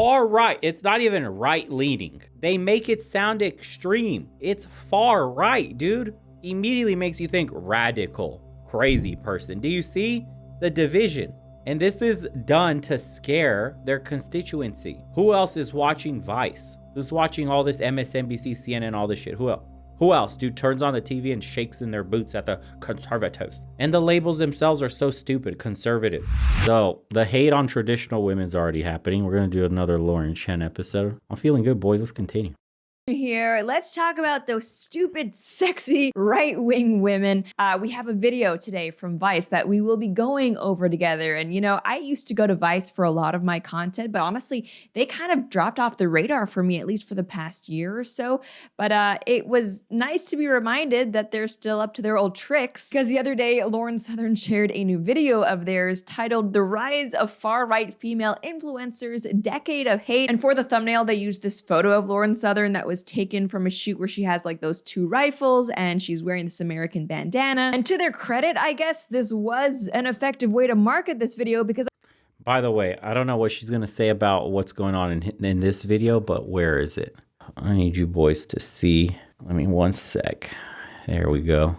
far right. It's not even right leaning. They make it sound extreme. It's far right, dude. Immediately makes you think radical, crazy person. Do you see the division? And this is done to scare their constituency. Who else is watching Vice? Who's watching all this MSNBC, CNN, all this shit? Who else? Who else, dude, turns on the TV and shakes in their boots at the conservatives? And the labels themselves are so stupid, conservative. So the hate on traditional women's already happening. We're going to do another Lauren Chen episode. I'm feeling good, boys. Let's continue. Here, let's talk about those stupid, sexy right-wing women. We have a video today from Vice that we will be going over together. And you know, I used to go to Vice for a lot of my content, but honestly, they kind of dropped off the radar for me, at least for the past year or so. But it was nice to be reminded that they're still up to their old tricks, because the other day, Lauren Southern shared a new video of theirs titled "The Rise of Far-Right Female Influencers, Decade of Hate." And for the thumbnail, they used this photo of Lauren Southern that was taken from a shoot where she has like those 2 rifles and she's wearing this American bandana. And to their credit, I guess this was an effective way to market this video, because by the way, I don't know what she's going to say about what's going on in this video, but where is it? I need you boys to see. Let me one sec. There we go.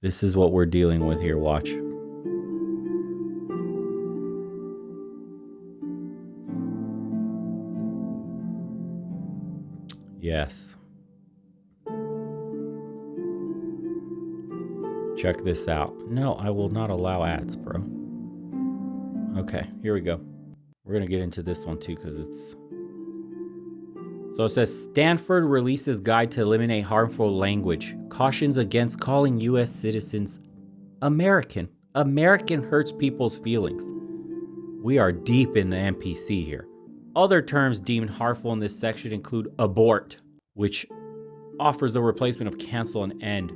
This is what we're dealing with here. Watch. Yes. Check this out. No, I will not allow ads, bro. Okay, here we go. We're going to get into this one too because it's... So it says, Stanford releases guide to eliminate harmful language. Cautions against calling U.S. citizens American. American hurts people's feelings. We are deep in the NPC here. Other terms deemed harmful in this section include abort, which offers the replacement of cancel and end.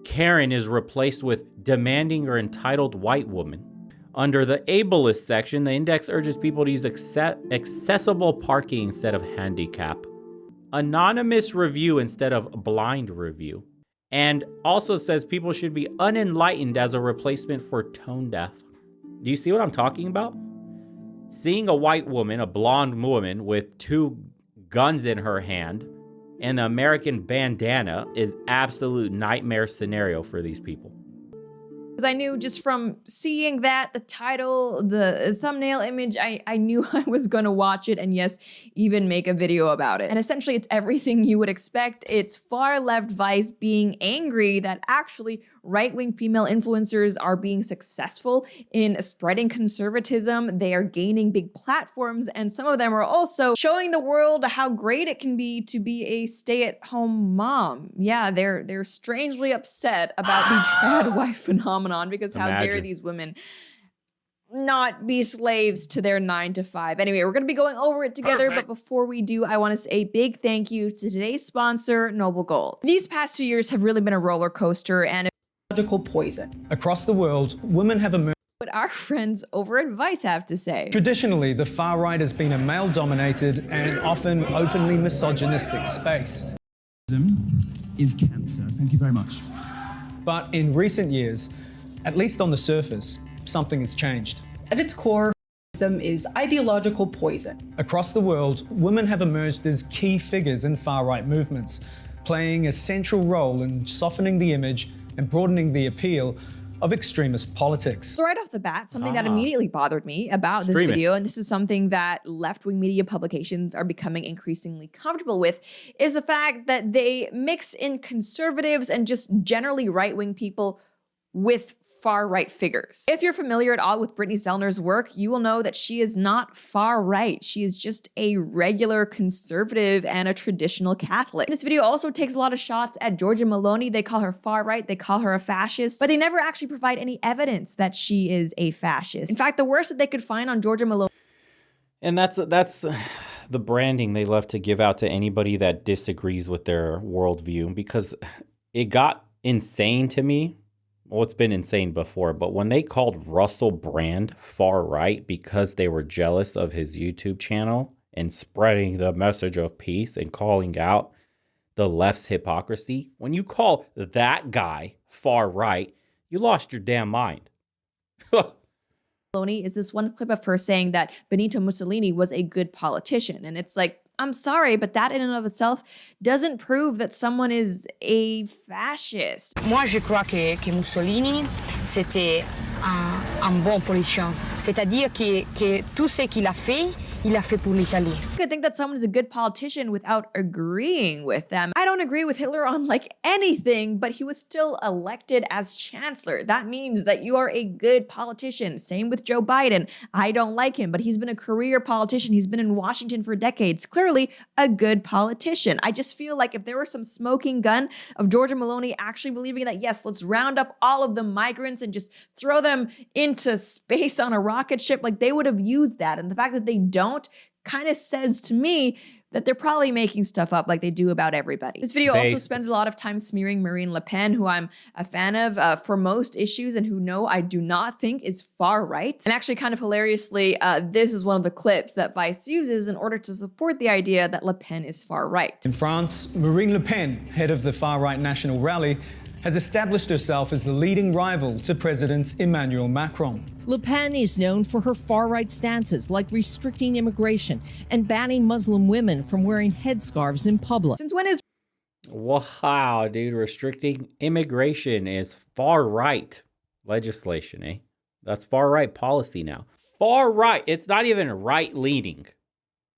Karen is replaced with demanding or entitled white woman. Under the ableist section, the index urges people to use accessible parking instead of handicap. Anonymous review instead of blind review. And also says people should be unenlightened as a replacement for tone deaf. Do you see what I'm talking about? Seeing a white woman, a blonde woman with 2 guns in her hand and the American bandana is absolute nightmare scenario for these people. because I knew just from seeing that, the title, the thumbnail image, I knew I was going to watch it and yes, even make a video about it. And essentially it's everything you would expect. It's far left Vice being angry that actually right-wing female influencers are being successful in spreading conservatism. They are gaining big platforms, and some of them are also showing the world how great it can be to be a stay-at-home mom. Yeah, they're strangely upset about the trad wife phenomenon, because how dare these women not be slaves to their 9-to-5. Anyway, we're going to be going over it together, but before we do, I want to say a big thank you to today's sponsor, Noble Gold. These past 2 years have really been a roller coaster, and ideological poison. Across the world, women have emerged. What our friends over at Vice have to say. Traditionally, the far right has been a male-dominated and often openly misogynistic space. Is cancer. Thank you very much. But in recent years, at least on the surface, something has changed. At its core, is ideological poison. Across the world, women have emerged as key figures in far-right movements, playing a central role in softening the image and broadening the appeal of extremist politics. So right off the bat, something that immediately bothered me about this video, and this is something that left-wing media publications are becoming increasingly comfortable with, is the fact that they mix in conservatives and just generally right-wing people with far-right figures. If you're familiar at all with Brittany Zellner's work, you will know that she is not far-right. She is just a regular conservative and a traditional Catholic. This video also takes a lot of shots at Georgia Maloney. They call her far-right, they call her a fascist, but they never actually provide any evidence that she is a fascist. In fact, the worst that they could find on Georgia Maloney. And that's the branding they love to give out to anybody that disagrees with their worldview, because it got insane to me. Well, it's been insane before, but when they called Russell Brand far right because they were jealous of his YouTube channel and spreading the message of peace and calling out the left's hypocrisy, when you call that guy far right, you lost your damn mind. Meloni is this one clip of her saying that Benito Mussolini was a good politician. And it's like, I'm sorry, but that in and of itself doesn't prove that someone is a fascist. Moi, je crois que Mussolini, c'était un bon politicien. C'est-à-dire que tout ce qu'il a fait, il a fait pour l'Italie. You could think that someone is a good politician without agreeing with them. I don't agree with Hitler on like anything, but he was still elected as chancellor. That means that you are a good politician. Same with Joe Biden. I don't like him, but he's been a career politician. He's been in Washington for decades. Clearly a good politician. I just feel like if there were some smoking gun of Giorgia Meloni actually believing that, yes, let's round up all of the migrants and just throw them into space on a rocket ship, like they would have used that. And the fact that they don't kind of says to me that they're probably making stuff up like they do about everybody. This video also spends a lot of time smearing Marine Le Pen, who I'm a fan of for most issues and who I do not think is far right. And actually kind of hilariously, this is one of the clips that Vice uses in order to support the idea that Le Pen is far right. In France, Marine Le Pen, head of the far-right National Rally, has established herself as the leading rival to President Emmanuel Macron. Le Pen is known for her far-right stances, like restricting immigration and banning Muslim women from wearing headscarves in public. Since when is Wow, dude, restricting immigration is far-right legislation, eh? That's far-right policy now. Far-right. It's not even right-leaning.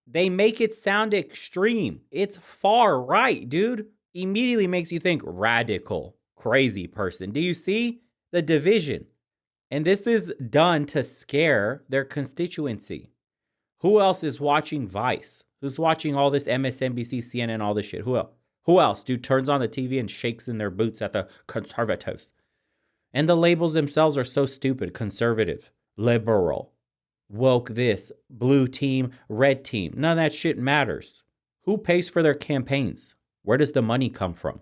They make it sound extreme. It's far-right, dude. Immediately makes you think radical. Crazy person. Do you see the division? And this is done to scare their constituency. Who else is watching Vice? Who's watching all this MSNBC, CNN, all this shit? Who else? Who else, dude, turns on the TV and shakes in their boots at the conservatives? And the labels themselves are so stupid. Conservative, liberal, woke this, blue team, red team. None of that shit matters. Who pays for their campaigns? Where does the money come from?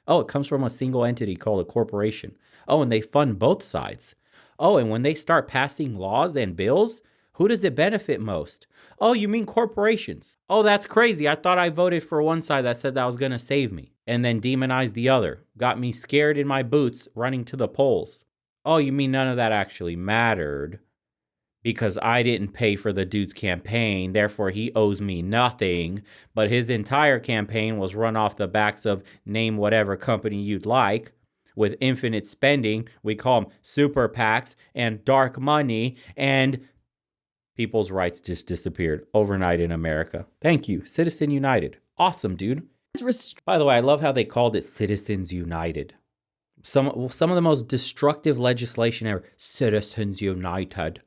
Oh, it comes from a single entity called a corporation. Oh, and they fund both sides. Oh, and when they start passing laws and bills, who does it benefit most? Oh, you mean corporations? Oh, that's crazy. I thought I voted for one side that said that was going to save me and then demonized the other. Got me scared in my boots running to the polls. Oh, you mean none of that actually mattered because I didn't pay for the dude's campaign, therefore he owes me nothing, but his entire campaign was run off the backs of name whatever company you'd like, with infinite spending. We call them super PACs and dark money, and people's rights just disappeared overnight in America. Thank you, Citizen United. Awesome, dude. By the way, I love how they called it Citizens United. Some of the most destructive legislation ever. Citizens United.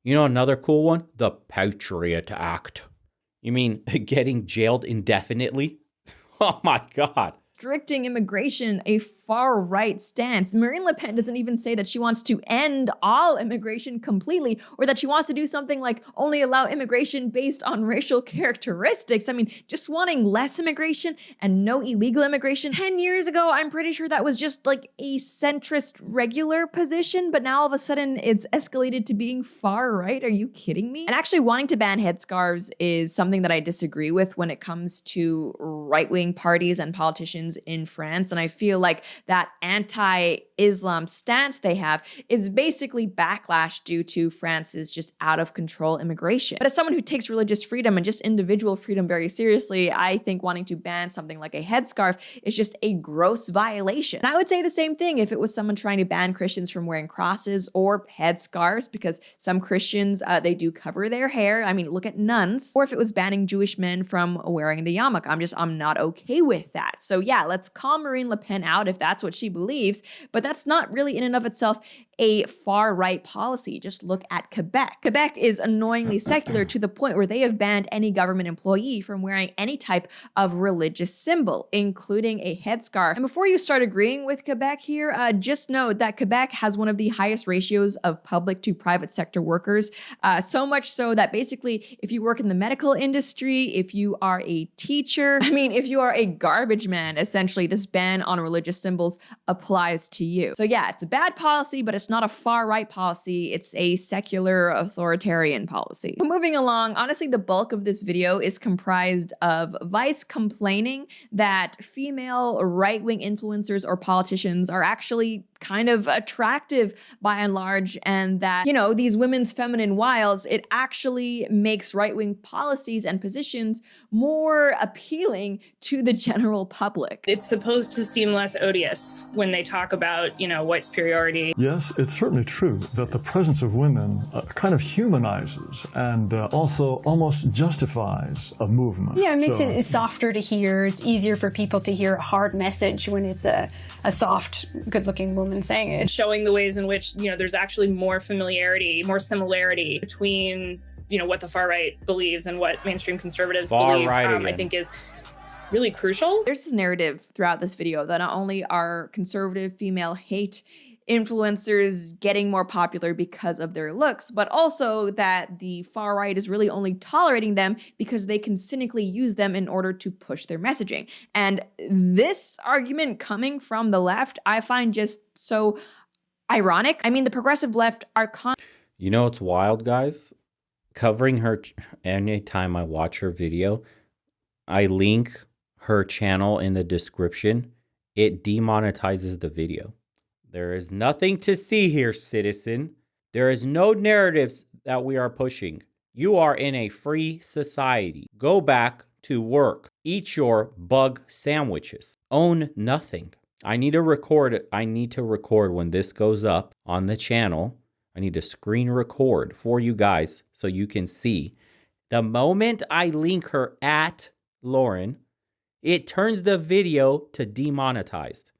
You know another cool one? The Patriot Act. You mean getting jailed indefinitely? Oh my God. Restricting immigration a far-right stance. Marine Le Pen doesn't even say that she wants to end all immigration completely or that she wants to do something like only allow immigration based on racial characteristics. I mean, just wanting less immigration and no illegal immigration. 10 years ago, I'm pretty sure that was just like a centrist regular position, but now all of a sudden it's escalated to being far-right. Are you kidding me? And actually wanting to ban headscarves is something that I disagree with when it comes to right-wing parties and politicians in France. And I feel like that anti-Islam stance they have is basically backlash due to France's just out of control immigration. But as someone who takes religious freedom and just individual freedom very seriously, I think wanting to ban something like a headscarf is just a gross violation. And I would say the same thing if it was someone trying to ban Christians from wearing crosses or headscarves, because some Christians, they do cover their hair. I mean, look at nuns. Or if it was banning Jewish men from wearing the yarmulke. I'm not okay with that. So yeah, let's call Marine Le Pen out if that's what she believes, but that's not really in and of itself a far-right policy. Just look at Quebec. Quebec is annoyingly secular to the point where they have banned any government employee from wearing any type of religious symbol, including a headscarf. And before you start agreeing with Quebec here, just note that Quebec has one of the highest ratios of public to private sector workers, so much so that basically if you work in the medical industry, if you are a teacher, if you are a garbage man, essentially this ban on religious symbols applies to you. view. So yeah, it's a bad policy, but it's not a far-right policy. It's a secular authoritarian policy. But moving along, honestly, the bulk of this video is comprised of Vice complaining that female right-wing influencers or politicians are actually kind of attractive by and large, and that, you know, these women's feminine wiles, it actually makes right-wing policies and positions more appealing to the general public. It's supposed to seem less odious when they talk about, you know, white superiority. Yes, it's certainly true that the presence of women kind of humanizes and also almost justifies a movement. Yeah, it makes it softer to hear. It's easier for people to hear a hard message when it's a soft, good-looking woman saying it. Showing the ways in which, you know, there's actually more familiarity, more similarity between, you know, what the far right believes and what mainstream conservatives believe, I think is really crucial. There's this narrative throughout this video that not only are conservative female hate influencers getting more popular because of their looks, but also that the far right is really only tolerating them because they can cynically use them in order to push their messaging. And this argument coming from the left, I find just so ironic. I mean, the progressive left are You know what's wild, guys? Covering her, anytime I watch her video, I link her channel in the description. It demonetizes the video. There is nothing to see here, citizen. There is no narratives that we are pushing. You are in a free society. Go back to work. Eat your bug sandwiches. Own nothing. I need to record when this goes up on the channel. I need to screen record for you guys so you can see. The moment I link her at Lauren, it turns the video to demonetized.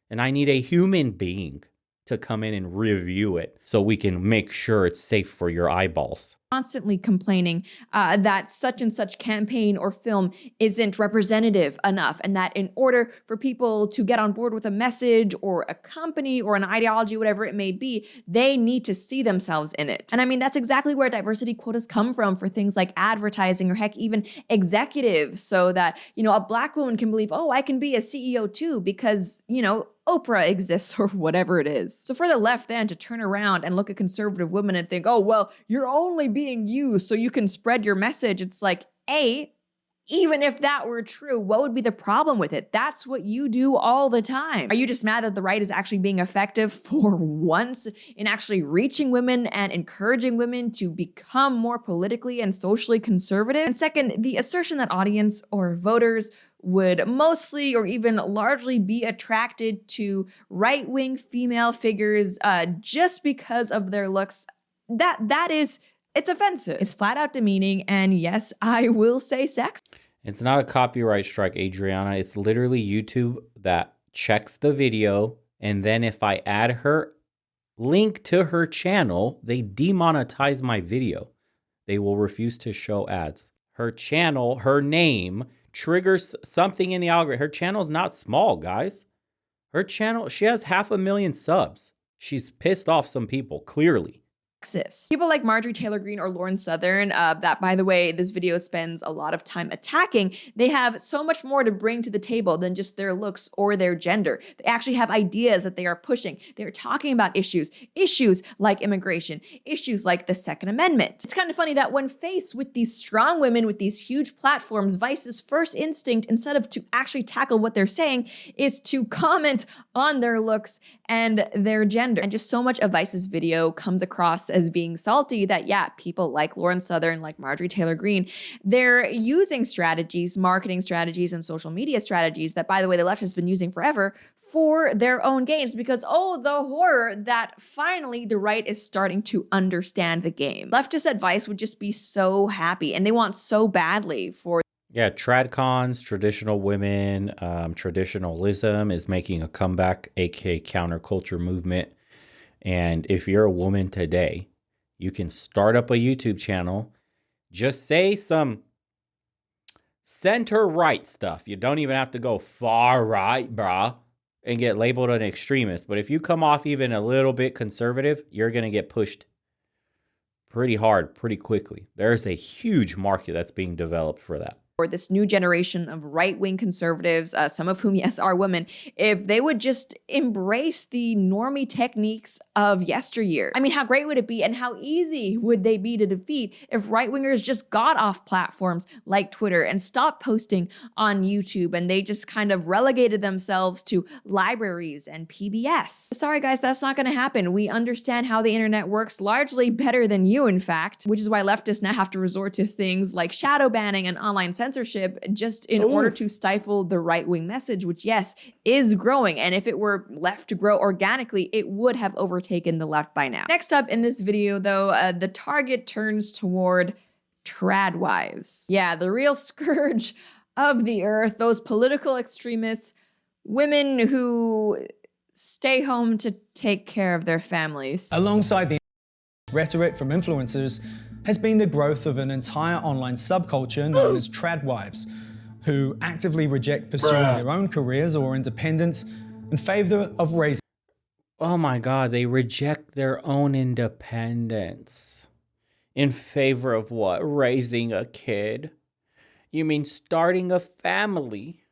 And I need a human being to come in and review it so we can make sure it's safe for your eyeballs. Constantly complaining that such and such campaign or film isn't representative enough, and that in order for people to get on board with a message or a company or an ideology, whatever it may be, they need to see themselves in it. And I mean, that's exactly where diversity quotas come from for things like advertising or heck, even executives, so that, you know, a Black woman can believe, oh, I can be a CEO too because, you know, Oprah exists or whatever it is. So for the left then to turn around and look at conservative women and think, oh, well, you're only being used so you can spread your message. It's like, even if that were true, what would be the problem with it? That's what you do all the time. Are you just mad that the right is actually being effective for once in actually reaching women and encouraging women to become more politically and socially conservative? And second, the assertion that audience or voters would mostly or even largely be attracted to right-wing female figures just because of their looks, it's offensive. It's flat out demeaning, and yes, I will say sex. It's not a copyright strike, Adriana. It's literally YouTube that checks the video, and then if I add her link to her channel, they demonetize my video. They will refuse to show ads. Her channel, her name, triggers something in the algorithm. Her channel's not small, guys. Her channel, she has 500,000 subs. She's pissed off some people, clearly. People like Marjorie Taylor Greene or Lauren Southern, that, by the way, this video spends a lot of time attacking, they have so much more to bring to the table than just their looks or their gender. They actually have ideas that they are pushing. They're talking about issues like immigration, issues like the Second Amendment. It's kind of funny that when faced with these strong women with these huge platforms, Vice's first instinct, instead of to actually tackle what they're saying, is to comment on their looks and their gender. And just so much of Vice's video comes across as being salty that, yeah, people like Lauren Southern, like Marjorie Taylor Greene, they're using strategies, marketing strategies, and social media strategies that, by the way, the left has been using forever for their own gains because, oh, the horror that finally the right is starting to understand the game. Leftist advice would just be so happy, and they want so badly for Yeah, tradcons, traditional women, traditionalism is making a comeback, aka counterculture movement. And if you're a woman today, you can start up a YouTube channel, just say some center right stuff. You don't even have to go far right, brah, and get labeled an extremist. But if you come off even a little bit conservative, you're going to get pushed pretty hard, pretty quickly. There's a huge market that's being developed for that. or this new generation of right-wing conservatives, some of whom, yes, are women, if they would just embrace the normie techniques of yesteryear. I mean, how great would it be and how easy would they be to defeat if right-wingers just got off platforms like Twitter and stopped posting on YouTube and they just kind of relegated themselves to libraries and PBS. Sorry guys, that's not gonna happen. We understand how the internet works largely better than you, in fact, which is why leftists now have to resort to things like shadow banning and online censorship just in order to stifle the right-wing message, which, yes, is growing. And if it were left to grow organically, it would have overtaken the left by now. Next up in this video, though, the target turns toward trad wives. Yeah, the real scourge of the earth, those political extremists, women who stay home to take care of their families. Alongside the rhetoric from influencers has been the growth of an entire online subculture known as trad wives, who actively reject pursuing their own careers or independence in favor of raising. Oh my God, they reject their own independence in favor of what? Raising a kid? You mean starting a family?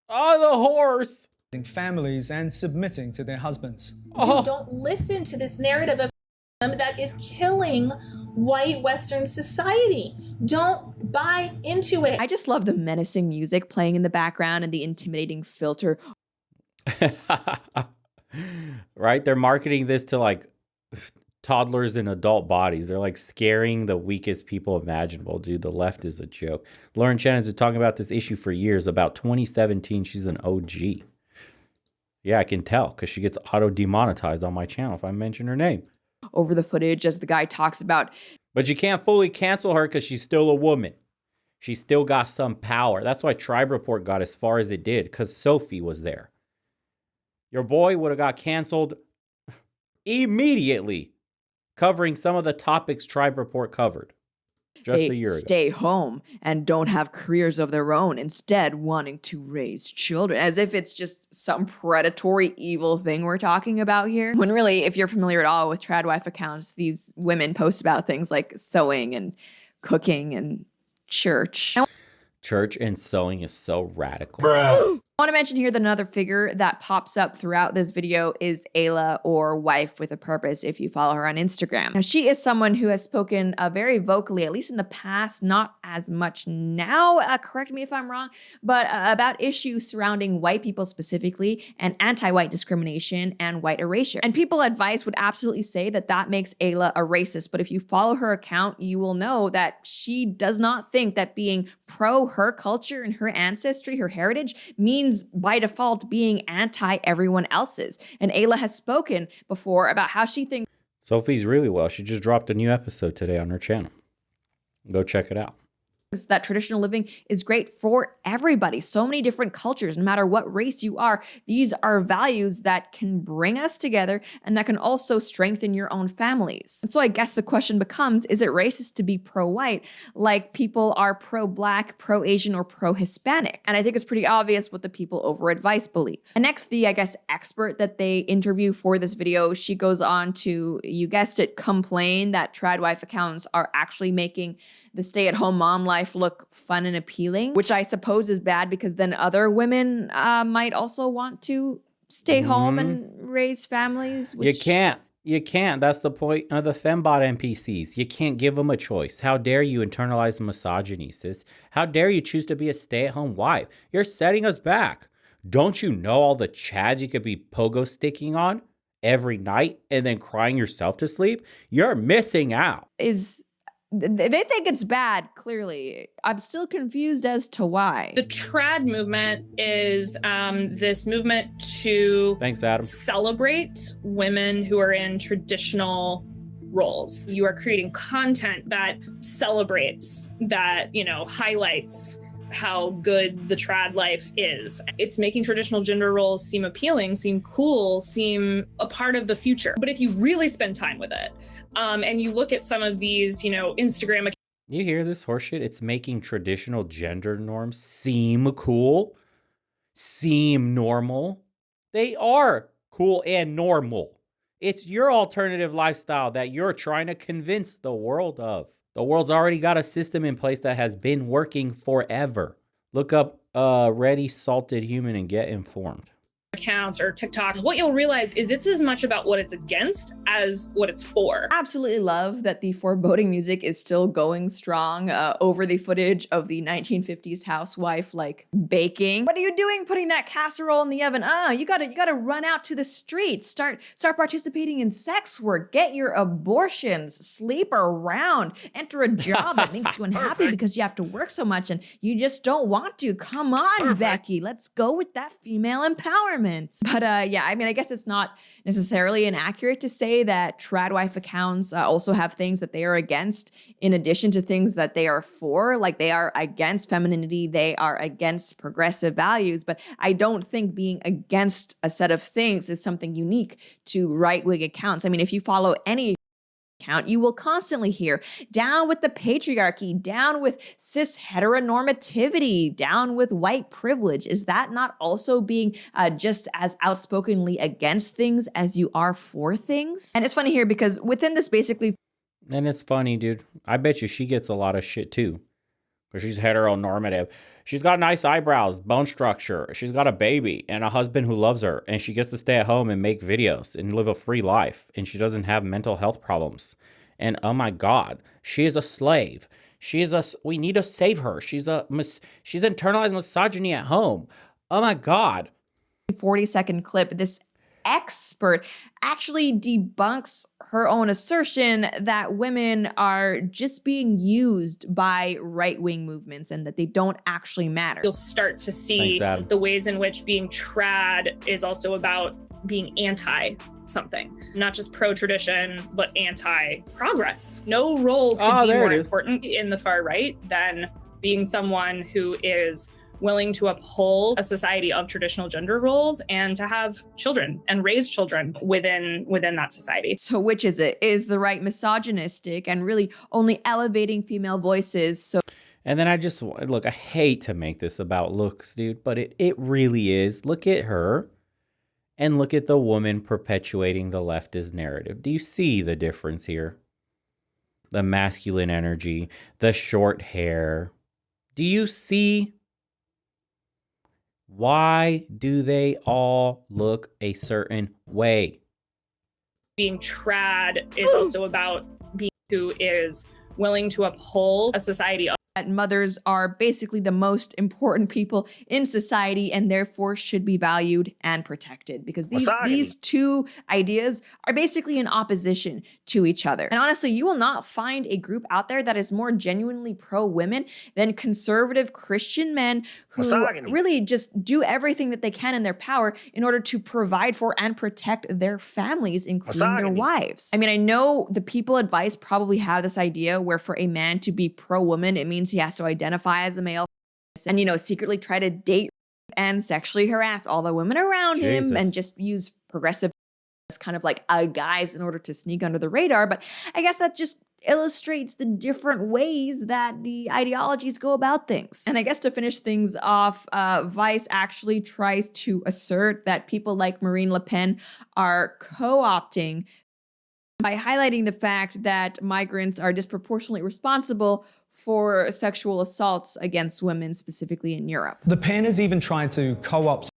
Oh, the horse! Families and submitting to their husbands. Don't listen to this narrative of that is killing white Western society. Don't buy into it. I just love the menacing music playing in the background and the intimidating filter. Right? They're marketing this to like toddlers in adult bodies. They're like scaring the weakest people imaginable. Dude, the left is a joke. Lauren Shannon's been talking about this issue for years. About 2017, she's an OG. Yeah, I can tell because she gets auto-demonetized on my channel if I mention her name. Over the footage as the guy talks about. But you can't fully cancel her because she's still a woman. She still got some power. That's why Tribe Report got as far as it did, because Sophie was there. Your boy would have got canceled immediately, covering some of the topics Tribe Report covered just a year ago. Stay home and don't have careers of their own, instead wanting to raise children, as if it's just some predatory evil thing we're talking about here. When really, if you're familiar at all with trad wife accounts, these women post about things like sewing and cooking and church. Church and sewing is so radical. I want to mention here that another figure that pops up throughout this video is Ayla, or Wife with a Purpose, if you follow her on Instagram. Now, she is someone who has spoken very vocally, at least in the past, not as much now, correct me if I'm wrong, but about issues surrounding white people specifically, and anti-white discrimination and white erasure. And people advice would absolutely say that that makes Ayla a racist, but if you follow her account, you will know that she does not think that being pro her culture and her ancestry, her heritage, means by default being anti everyone else's. And Ayla has spoken before about how she thinks Sophie's really well. She just dropped a new episode today on her channel. Go check it out. That traditional living is great for everybody. So many different cultures, no matter what race you are, these are values that can bring us together and that can also strengthen your own families. And so I guess the question becomes, is it racist to be pro-white like people are pro-black, pro-Asian, or pro-Hispanic? And I think it's pretty obvious what the people over advice believe. And next, the, I guess, expert that they interview for this video, she goes on to, you guessed it, complain that trad wife accounts are actually making the stay-at-home mom life look fun and appealing, which I suppose is bad because then other women might also want to stay home and raise families. You can't. That's the point of the fembot NPCs. You can't give them a choice. How dare you internalize misogyny, sis? How dare you choose to be a stay-at-home wife? You're setting us back. Don't you know all the chads you could be pogo sticking on every night and then crying yourself to sleep? You're missing out. They think it's bad, clearly. I'm still confused as to why. The trad movement is this movement to Thanks, Adam. Celebrate women who are in traditional roles. You are creating content that celebrates, that, you know, highlights how good the trad life is. It's making traditional gender roles seem appealing, seem cool, seem a part of the future. But if you really spend time with it, and you look at some of these, you know, Instagram accounts. You hear this horseshit? It's making traditional gender norms seem cool, seem normal. They are cool and normal. It's your alternative lifestyle that you're trying to convince the world of. The world's already got a system in place that has been working forever. Look up ready salted human and get informed. Accounts or TikToks, what you'll realize is it's as much about what it's against as what it's for. Absolutely love that the foreboding music is still going strong over the footage of the 1950s housewife like baking. What are you doing putting that casserole in the oven? You gotta run out to the streets, start participating in sex work, get your abortions, sleep around, enter a job that makes you unhappy because you have to work so much and you just don't want to. Come on, Becky, let's go with that female empowerment. But yeah, I mean, I guess it's not necessarily inaccurate to say that tradwife accounts also have things that they are against in addition to things that they are for. Like they are against femininity, they are against progressive values, but I don't think being against a set of things is something unique to right-wing accounts. I mean, if you follow any account, you will constantly hear down with the patriarchy, down with cis heteronormativity, down with white privilege. Is that not also being just as outspokenly against things as you are for things? And it's funny here because within this basically... And it's funny, dude. I bet you she gets a lot of shit too. Because she's heteronormative. She's got nice eyebrows, bone structure. She's got a baby and a husband who loves her. And she gets to stay at home and make videos and live a free life. And she doesn't have mental health problems. And oh my God, she is a slave. We need to save her. She's internalized misogyny at home. Oh my God. 40-second clip, this expert actually debunks her own assertion that women are just being used by right-wing movements and that they don't actually matter. You'll start to see the ways in which being trad is also about being anti something, not just pro-tradition, but anti-progress. No role could be more important in the far right than being someone who is willing to uphold a society of traditional gender roles and to have children and raise children within that society. So which is it? Is the right misogynistic and really only elevating female voices? So and then look, I hate to make this about looks, dude, but it really is. Look at her and look at the woman perpetuating the leftist narrative. Do you see the difference here? The masculine energy, the short hair. Do you see? Why do they all look a certain way? Being trad is also about being who is willing to uphold a society of that mothers are basically the most important people in society and therefore should be valued and protected because these two ideas are basically in opposition to each other. And honestly, you will not find a group out there that is more genuinely pro-women than conservative Christian men who really just do everything that they can in their power in order to provide for and protect their families, including their wives. I mean, I know the people advice probably have this idea where for a man to be pro-woman, it means he has to identify as a male and, you know, secretly try to date and sexually harass all the women around him and just use progressive as kind of like a guise in order to sneak under the radar. But I guess that just illustrates the different ways that the ideologies go about things. And I guess to finish things off, Vice actually tries to assert that people like Marine Le Pen are co-opting by highlighting the fact that migrants are disproportionately responsible for sexual assaults against women, specifically in Europe. Le Pen has even tried to co-opt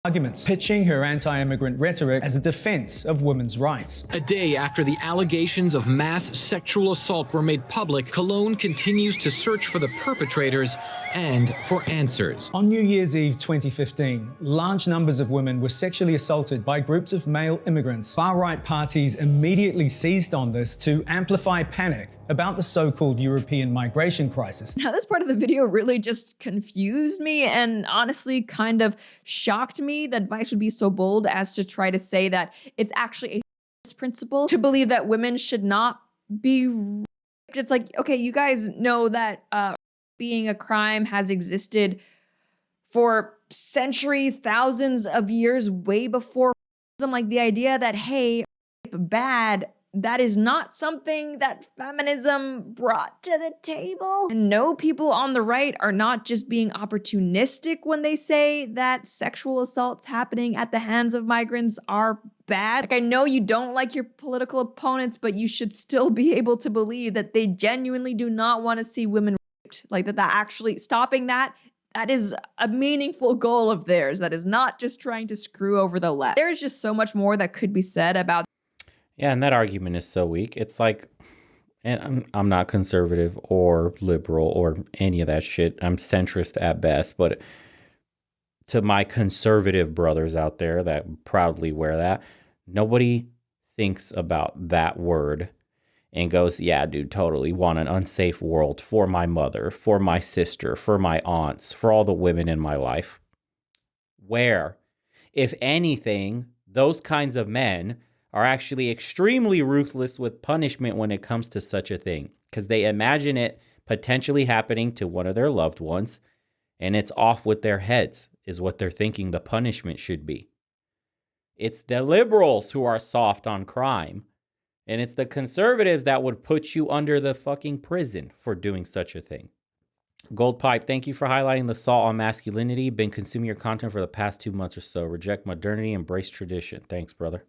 arguments, pitching her anti-immigrant rhetoric as a defense of women's rights. A day after the allegations of mass sexual assault were made public, Cologne continues to search for the perpetrators and for answers. On New Year's Eve 2015, large numbers of women were sexually assaulted by groups of male immigrants. Far-right parties immediately seized on this to amplify panic about the so-called European migration crisis. Now, this part of the video really just confused me and honestly kind of shocked me that Vice would be so bold as to try to say that it's actually a principle to believe that women should not be raped. It's like, okay, you guys know that being a crime has existed for centuries, thousands of years, way before. Like the idea that, hey, bad, that is not something that feminism brought to the table. And no, people on the right are not just being opportunistic when they say that sexual assaults happening at the hands of migrants are bad. Like, I know you don't like your political opponents, but you should still be able to believe that they genuinely do not want to see women raped. Like that actually stopping that That is a meaningful goal of theirs. That is not just trying to screw over the left. There's just so much more that could be said about. Yeah, and that argument is so weak. It's like, and I'm not conservative or liberal or any of that shit. I'm centrist at best. But to my conservative brothers out there that proudly wear that, nobody thinks about that word and goes, yeah, dude, totally want an unsafe world for my mother, for my sister, for my aunts, for all the women in my life. Where, if anything, those kinds of men are actually extremely ruthless with punishment when it comes to such a thing, because they imagine it potentially happening to one of their loved ones, and it's off with their heads, is what they're thinking the punishment should be. It's the liberals who are soft on crime, and it's the conservatives that would put you under the fucking prison for doing such a thing. Gold Pipe, thank you for highlighting the assault on masculinity. Been consuming your content for the past 2 months or so. Reject modernity, embrace tradition. Thanks, brother.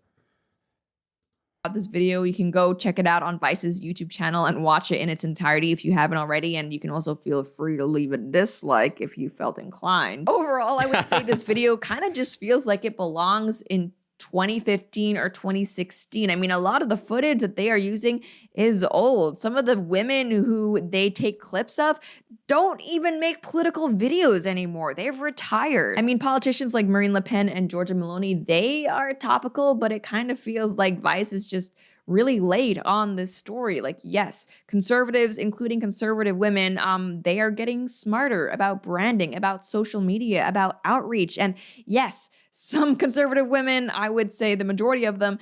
This video, you can go check it out on Vice's YouTube channel and watch it in its entirety if you haven't already, and you can also feel free to leave a dislike if you felt inclined. Overall, I would say this video kind of just feels like it belongs in 2015 or 2016. I mean, a lot of the footage that they are using is old. Some of the women who they take clips of don't even make political videos anymore. They've retired. I mean, politicians like Marine Le Pen and Giorgia Meloni, they are topical, but it kind of feels like Vice is just really late on this story. Like, yes, conservatives, including conservative women, they are getting smarter about branding, about social media, about outreach. And yes, some conservative women, I would say the majority of them,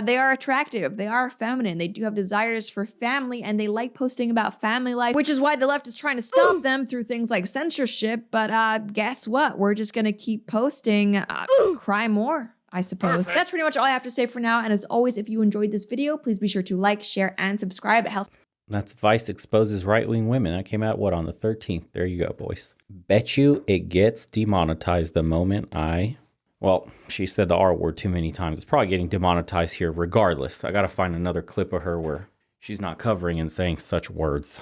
they are attractive, they are feminine, they do have desires for family, and they like posting about family life, which is why the left is trying to stop them through things like censorship. But guess what? We're just gonna keep posting, cry more, I suppose. That's pretty much all I have to say for now. And as always, if you enjoyed this video, please be sure to like, share, and subscribe. It helps. That's Vice Exposes Right-Wing Women. That came out, what, on the 13th? There you go, boys. Bet you it gets demonetized the moment well, she said the R word too many times. It's probably getting demonetized here regardless. I gotta find another clip of her where she's not covering and saying such words.